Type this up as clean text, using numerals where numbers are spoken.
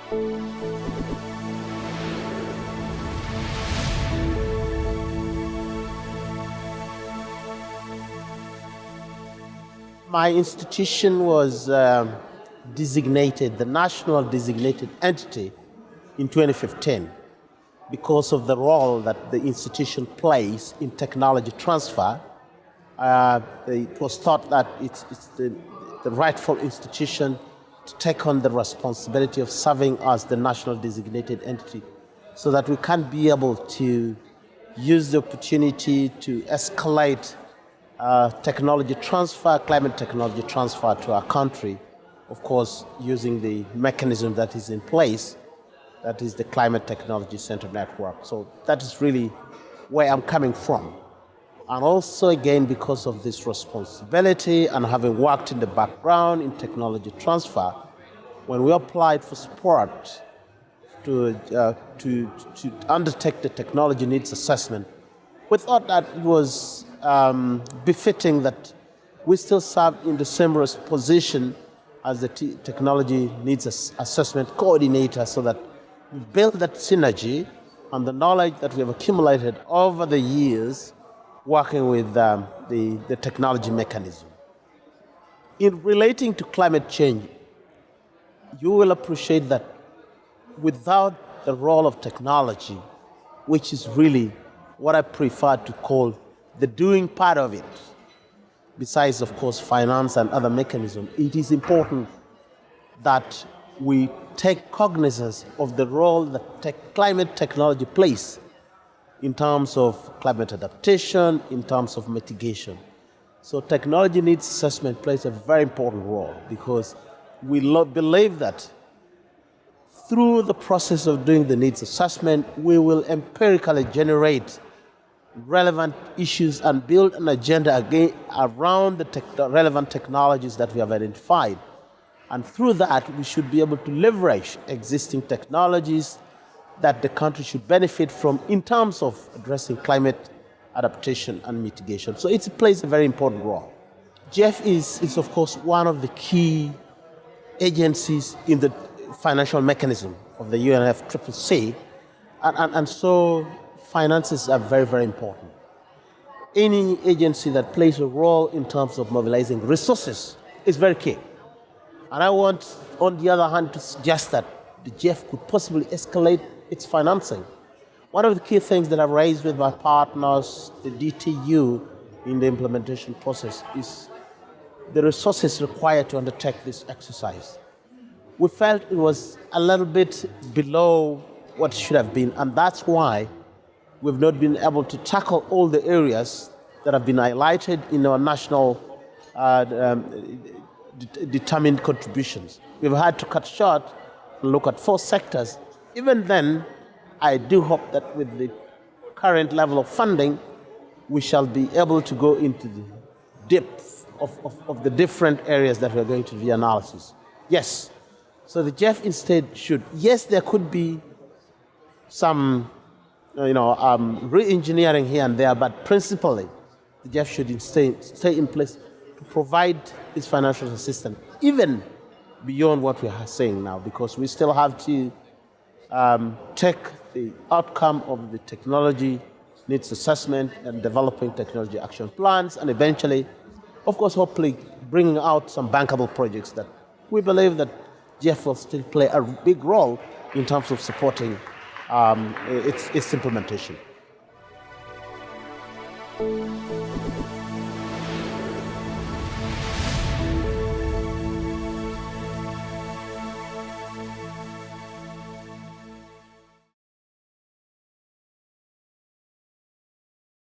My institution was designated, the national designated entity in 2015 because of the role that the institution plays in technology transfer. It was thought that it's the rightful institution to take on the responsibility of serving as the national designated entity so that we can be able to use the opportunity to escalate technology transfer, climate technology transfer to our country, of course, using the mechanism that is in place, that is the Climate Technology Center Network. So that is really where I'm coming from. And also, again, because of this responsibility and having worked in the background in technology transfer, when we applied for support to undertake the technology needs assessment, we thought that it was befitting that we still serve in the same position as the technology needs assessment coordinator so that we build that synergy and the knowledge that we have accumulated over the years working with the technology mechanism. In relating to climate change, you will appreciate that without the role of technology, which is really what I prefer to call the doing part of it, besides, of course, finance and other mechanisms, it is important that we take cognizance of the role that climate technology plays in terms of climate adaptation, in terms of mitigation. So technology needs assessment plays a very important role because we believe that through the process of doing the needs assessment, we will empirically generate relevant issues and build an agenda again around the relevant technologies that we have identified. And through that, we should be able to leverage existing technologies that the country should benefit from in terms of addressing climate adaptation and mitigation. So it plays a very important role. GEF is of course, one of the key agencies in the financial mechanism of the UNFCCC, and so finances are very, very important. Any agency that plays a role in terms of mobilizing resources is very key. And I want, on the other hand, to suggest that the GEF could possibly escalate its financing. One of the key things that I've raised with my partners, the DTU, in the implementation process is the resources required to undertake this exercise. We felt it was a little bit below what it should have been, and that's why we've not been able to tackle all the areas that have been highlighted in our national determined contributions. We've had to cut short and look at 4 sectors. Even then, I do hope that with the current level of funding, we shall be able to go into the depth of the different areas that we're going to do analysis. Yes, so the GEF instead should, yes, there could be some re-engineering here and there, but principally, the GEF should stay in place to provide this financial assistance, even beyond what we are saying now, because we still have to take the outcome of the technology needs assessment and developing technology action plans, and eventually, of course, hopefully bringing out some bankable projects that we believe that GEF will still play a big role in terms of supporting its implementation.